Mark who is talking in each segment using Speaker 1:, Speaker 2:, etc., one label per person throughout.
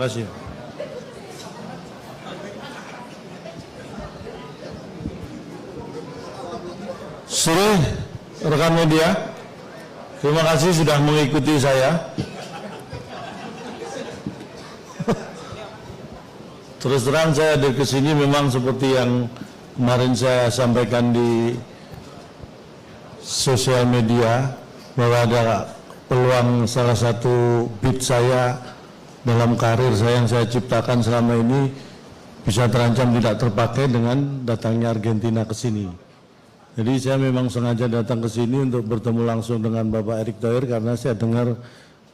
Speaker 1: kasih. Sore rekan media, terima kasih sudah mengikuti saya. Terus terang saya dari kesini memang seperti yang kemarin saya sampaikan di sosial media, bahwa ada peluang salah satu beat saya dalam karir saya yang saya ciptakan selama ini bisa terancam tidak terpakai dengan datangnya Argentina ke sini. Jadi saya memang sengaja datang ke sini untuk bertemu langsung dengan Bapak Erick Thohir karena saya dengar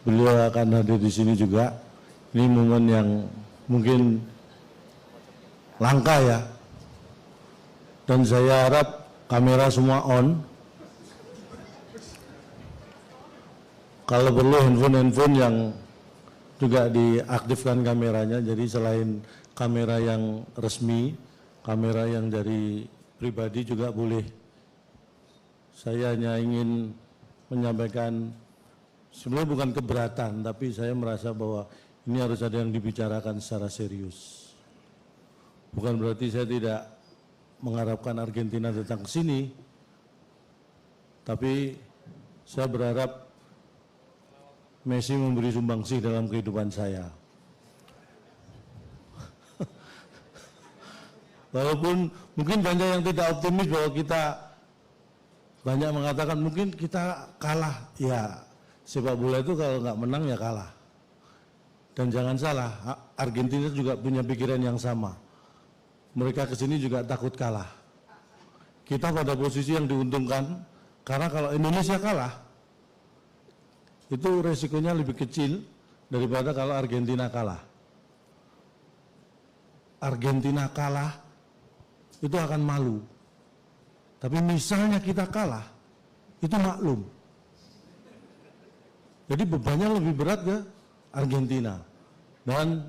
Speaker 1: beliau akan hadir di sini juga. Ini momen yang mungkin langka ya. Dan saya harap kamera semua on. Kalau perlu handphone yang juga diaktifkan kameranya. Jadi selain kamera yang resmi, kamera yang dari pribadi juga boleh. Saya hanya ingin menyampaikan, sebenarnya bukan keberatan, tapi saya merasa bahwa ini harus ada yang dibicarakan secara serius. Bukan berarti saya tidak mengharapkan Argentina datang ke sini, tapi saya berharap Messi memberi sumbangsih dalam kehidupan saya. Walaupun mungkin banyak yang tidak optimis bahwa kita, banyak mengatakan mungkin kita kalah. Ya, sepak bola itu kalau nggak menang ya kalah. Dan jangan salah, Argentina juga punya pikiran yang sama. Mereka kesini juga takut kalah. Kita pada posisi yang diuntungkan, karena kalau Indonesia kalah, itu resikonya lebih kecil daripada kalau Argentina kalah. Argentina kalah, itu akan malu. Tapi misalnya kita kalah, itu maklum. Jadi bebannya lebih berat ke Argentina. Dan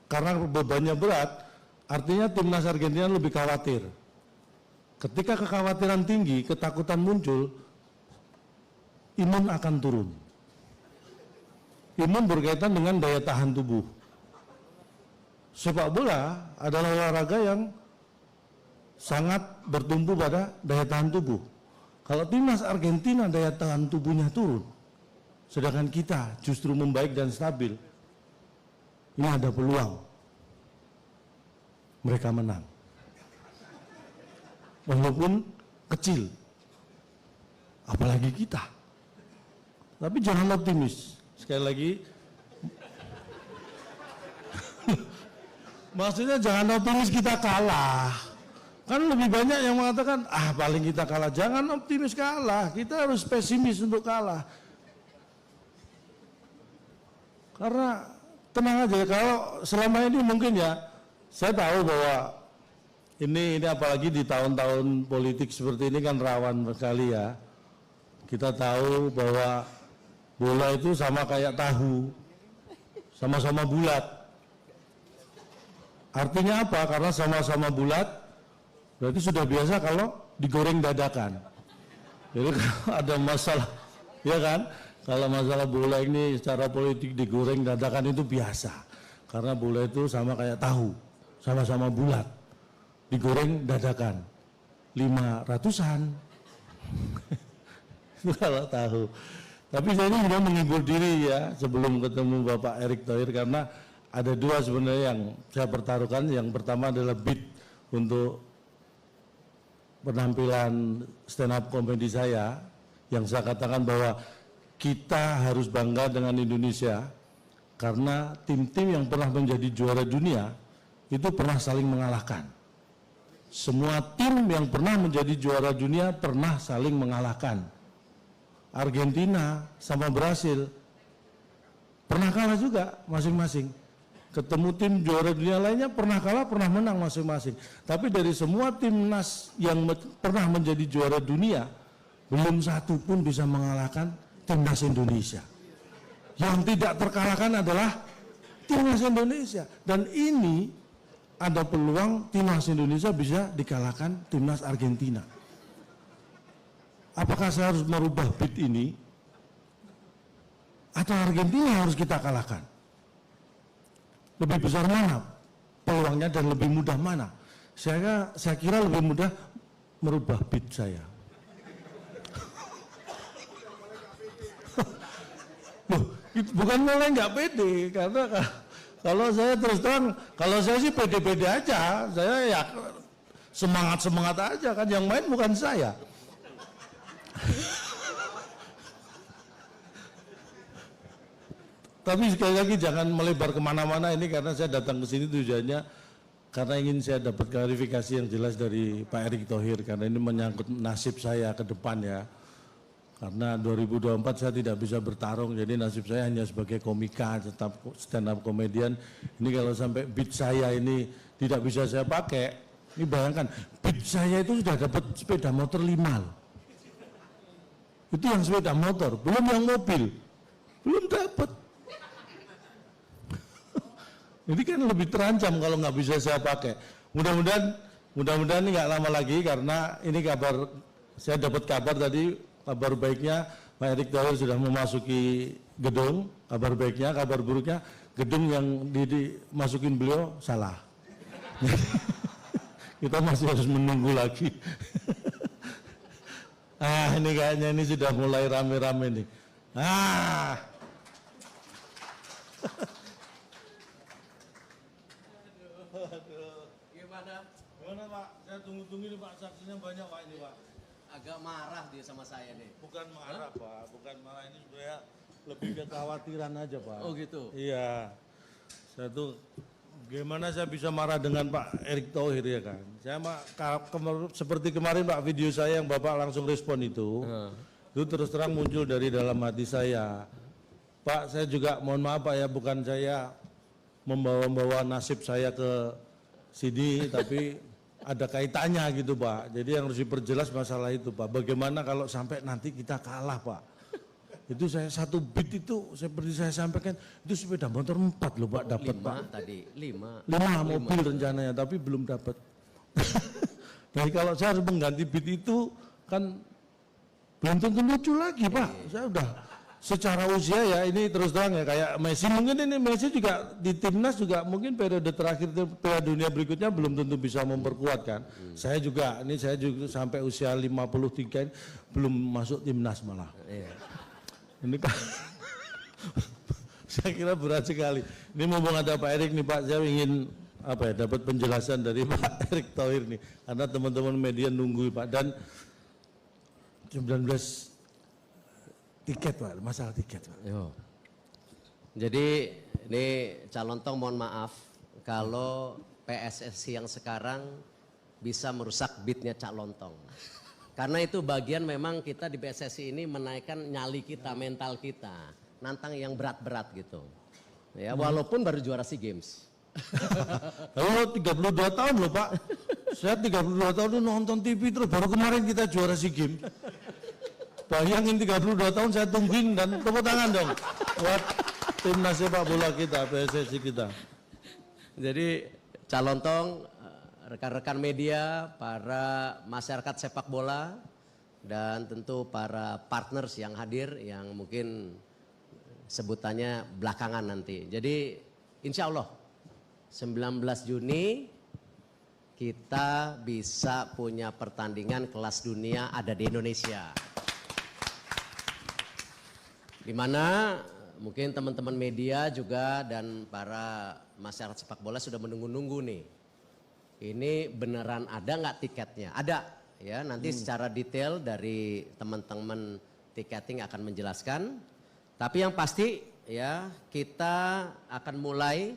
Speaker 1: karena bebannya berat, artinya timnas Argentina lebih khawatir. Ketika kekhawatiran tinggi, ketakutan muncul, imun akan turun. Imun berkaitan dengan daya tahan tubuh. Sepak bola adalah olahraga yang sangat bertumpu pada daya tahan tubuh. Kalau timnas Argentina daya tahan tubuhnya turun, sedangkan kita justru membaik dan stabil, ini ada peluang mereka menang. Walaupun kecil, apalagi kita. Tapi jangan optimis. Sekali lagi, maksudnya jangan optimis kita kalah. Kan lebih banyak yang mengatakan, paling kita kalah. Jangan optimis kalah, kita harus pesimis untuk kalah. Karena tenang aja, kalau selama ini mungkin ya, saya tahu bahwa ini apalagi di tahun-tahun politik seperti ini kan rawan sekali ya. Kita tahu bahwa bola itu sama kayak tahu, sama-sama bulat. Artinya apa? Karena sama-sama bulat, berarti sudah biasa kalau digoreng dadakan. Jadi kalau ada masalah, ya kan? Kalau masalah bola ini secara politik digoreng dadakan itu biasa. Karena bola itu sama kayak tahu, sama-sama bulat, digoreng dadakan. 500-an. Itu kalau tahu. Tapi saya ini sudah menghibur diri ya sebelum ketemu Bapak Erick Thohir, karena ada dua sebenarnya yang saya pertaruhkan. Yang pertama adalah beat untuk penampilan stand up comedy saya, yang saya katakan bahwa kita harus bangga dengan Indonesia karena tim-tim yang pernah menjadi juara dunia itu pernah saling mengalahkan. Semua tim yang pernah menjadi juara dunia pernah saling mengalahkan. Argentina sama Brasil pernah kalah juga masing-masing. Ketemu tim juara dunia lainnya pernah kalah, pernah menang masing-masing. Tapi dari semua timnas yang pernah menjadi juara dunia, belum satu pun bisa mengalahkan timnas Indonesia. Yang tidak terkalahkan adalah timnas Indonesia. Dan ini ada peluang timnas Indonesia bisa dikalahkan timnas Argentina. Apakah saya harus merubah beat ini? Atau Argentina harus kita kalahkan? Lebih besar mana peluangnya dan lebih mudah mana? Saya kira lebih mudah merubah bid saya. Loh, bukan mulai nggak pede, karena kalau saya terus terang, kalau saya sih pede-pede aja, saya ya semangat aja kan, yang main bukan saya. Tapi sekali lagi jangan melebar kemana-mana ini, karena saya datang ke sini tujuannya karena ingin saya dapat klarifikasi yang jelas dari Pak Erick Thohir, karena ini menyangkut nasib saya ke depan ya. Karena 2024 saya tidak bisa bertarung, jadi nasib saya hanya sebagai komika, tetap stand up komedian. Ini kalau sampai beat saya ini tidak bisa saya pakai, ini bayangkan beat saya itu sudah dapat sepeda motor 5 loh. Itu yang sepeda motor, belum yang mobil, belum dapat. Ini kan lebih terancam kalau nggak bisa saya pakai. Mudah-mudahan ini nggak lama lagi, karena ini kabar, saya dapat kabar tadi, kabar baiknya Pak Erick Thohir sudah memasuki gedung. Kabar baiknya, kabar buruknya gedung yang dimasukin beliau salah. Kita masih harus menunggu lagi. Ini kayaknya ini sudah mulai rame-rame nih. Gimana Pak? Saya tunggu-tunggu ini Pak, saksinya banyak Pak ini Pak.
Speaker 2: Agak marah dia sama saya nih.
Speaker 1: Bukan marah Pak, bukan marah, ini sebenarnya lebih kekhawatiran aja Pak.
Speaker 2: Oh gitu?
Speaker 1: Iya. Saya tuh gimana saya bisa marah dengan Pak Erick Thohir ya kan. Saya seperti kemarin Pak, video saya yang Bapak langsung respon itu terus terang muncul dari dalam hati saya. Pak, saya juga mohon maaf Pak ya, bukan saya membawa nasib saya ke sini, tapi ada kaitannya gitu Pak. Jadi yang harus diperjelas masalah itu Pak. Bagaimana kalau sampai nanti kita kalah Pak? Itu saya satu beat itu seperti saya sampaikan, itu sepeda motor 4 loh Pak dapat Pak.
Speaker 2: Tadi 5
Speaker 1: mobil rencananya, tapi belum dapat. Jadi kalau saya harus mengganti beat itu kan belum tentu lucu lagi Pak. Saya udah secara usia ya ini terus terang ya, kayak Messi, mungkin ini Messi juga di timnas juga mungkin periode terakhir Piala Dunia berikutnya belum tentu bisa memperkuat kan. Saya juga sampai usia 53 ini belum masuk timnas malah. Ini kan saya kira berat sekali. Ini mumpung ada Pak Erick nih Pak, saya ingin dapat penjelasan dari Pak Erick Thohir nih, karena teman-teman media nunggu Pak. Dan 19 tiket Pak, masalah tiket Pak.
Speaker 2: Jadi ini calon tong mohon maaf kalau PSSI yang sekarang bisa merusak beatnya Cak Lontong. Karena itu bagian memang kita di PSSI ini menaikkan nyali kita, mental kita, nantang yang berat-berat gitu. Ya, walaupun baru juara SEA Games.
Speaker 1: Kalau 32 tahun loh Pak. Saya 32 tahun itu nonton TV terus, baru kemarin kita juara SEA Games. Bayangin 32 tahun saya tungguin, dan tepuk tangan dong buat timnas sepak bola kita, PSSI kita.
Speaker 2: Jadi calon tong, rekan-rekan media, para masyarakat sepak bola, dan tentu para partners yang hadir yang mungkin sebutannya belakangan nanti. Jadi insya Allah 19 Juni kita bisa punya pertandingan kelas dunia ada di Indonesia. Di mana mungkin teman-teman media juga dan para masyarakat sepak bola sudah menunggu-nunggu nih. Ini beneran ada nggak tiketnya? Ada ya, nanti secara detail dari teman-teman tiketing akan menjelaskan. Tapi yang pasti ya, kita akan mulai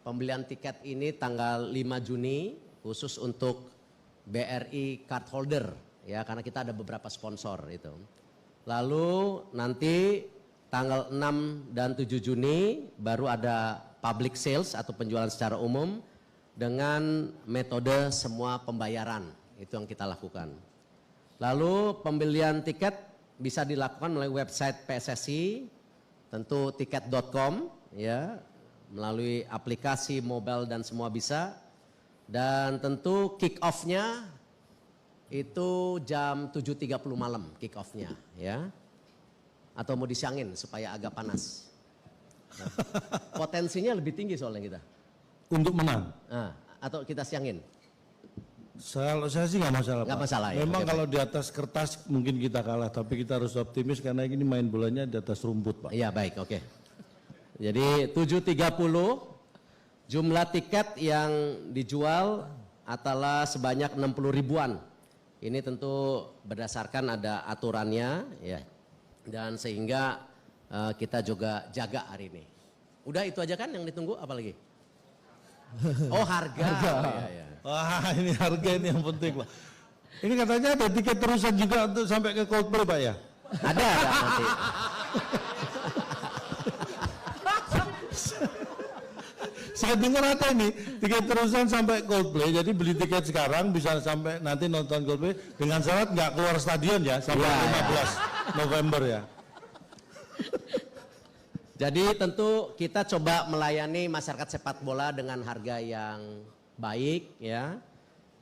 Speaker 2: pembelian tiket ini tanggal 5 Juni khusus untuk BRI card holder ya, karena kita ada beberapa sponsor itu. Lalu nanti tanggal 6 dan 7 Juni baru ada public sales atau penjualan secara umum dengan metode semua pembayaran, itu yang kita lakukan. Lalu pembelian tiket bisa dilakukan melalui website PSSI, tentu tiket.com ya, melalui aplikasi mobile dan semua bisa. Dan tentu kick off-nya itu jam 7.30 malam kick off-nya ya. Atau mau disiangin supaya agak panas. Nah, potensinya lebih tinggi soalnya kita.
Speaker 1: Untuk menang.
Speaker 2: Nah, atau kita siangin.
Speaker 1: Kalau saya sih nggak masalah,
Speaker 2: Nggak
Speaker 1: Pak.
Speaker 2: masalah ya,
Speaker 1: Memang
Speaker 2: oke,
Speaker 1: kalau di atas kertas mungkin kita kalah, tapi kita harus optimis karena ini main bolanya di atas rumput, Pak.
Speaker 2: Iya baik, oke. Jadi 7.30 jumlah tiket yang dijual adalah sebanyak 60 ribuan. Ini tentu berdasarkan ada aturannya ya. Dan sehingga kita juga jaga hari ini. Udah itu aja kan yang ditunggu apa lagi? Oh harga. Iya, iya.
Speaker 1: Wah ini harga ini yang penting, Pak. Ini katanya ada tiket terusan juga untuk sampai ke Coldplay, Pak ya?
Speaker 2: Ada nanti.
Speaker 1: Saya dengar ada ini tiket terusan sampai Coldplay, jadi beli tiket sekarang bisa sampai nanti nonton Coldplay dengan syarat nggak keluar stadion ya sampai
Speaker 2: Ya,
Speaker 1: 15 November ya.
Speaker 2: Jadi tentu kita coba melayani masyarakat sepak bola dengan harga yang baik ya.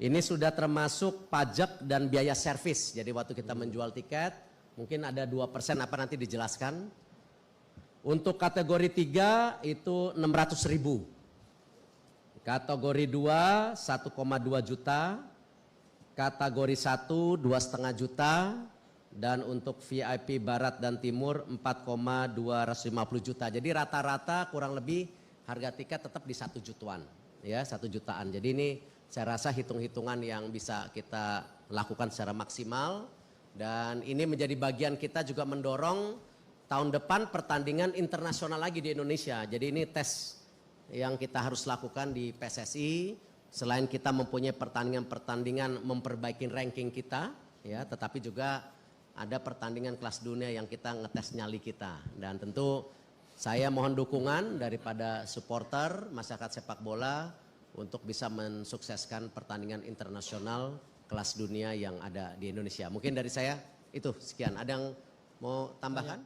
Speaker 2: Ini sudah termasuk pajak dan biaya servis. Jadi waktu kita menjual tiket mungkin ada 2% apa nanti dijelaskan. Untuk kategori 3 itu 600.000. Kategori 2 1,2 juta. Kategori 1 2,5 juta. Dan untuk VIP Barat dan Timur 4,250 juta. Jadi rata-rata kurang lebih harga tiket tetap di 1 jutaan. Ya 1 jutaan. Jadi ini saya rasa hitung-hitungan yang bisa kita lakukan secara maksimal. Dan ini menjadi bagian kita juga mendorong tahun depan pertandingan internasional lagi di Indonesia. Jadi ini tes yang kita harus lakukan di PSSI. Selain kita mempunyai pertandingan-pertandingan memperbaiki ranking kita. Ya, tetapi juga ada pertandingan kelas dunia yang kita ngetes nyali kita. Dan tentu saya mohon dukungan daripada supporter masyarakat sepak bola untuk bisa mensukseskan pertandingan internasional kelas dunia yang ada di Indonesia. Mungkin dari saya itu sekian. Ada yang mau tambahkan?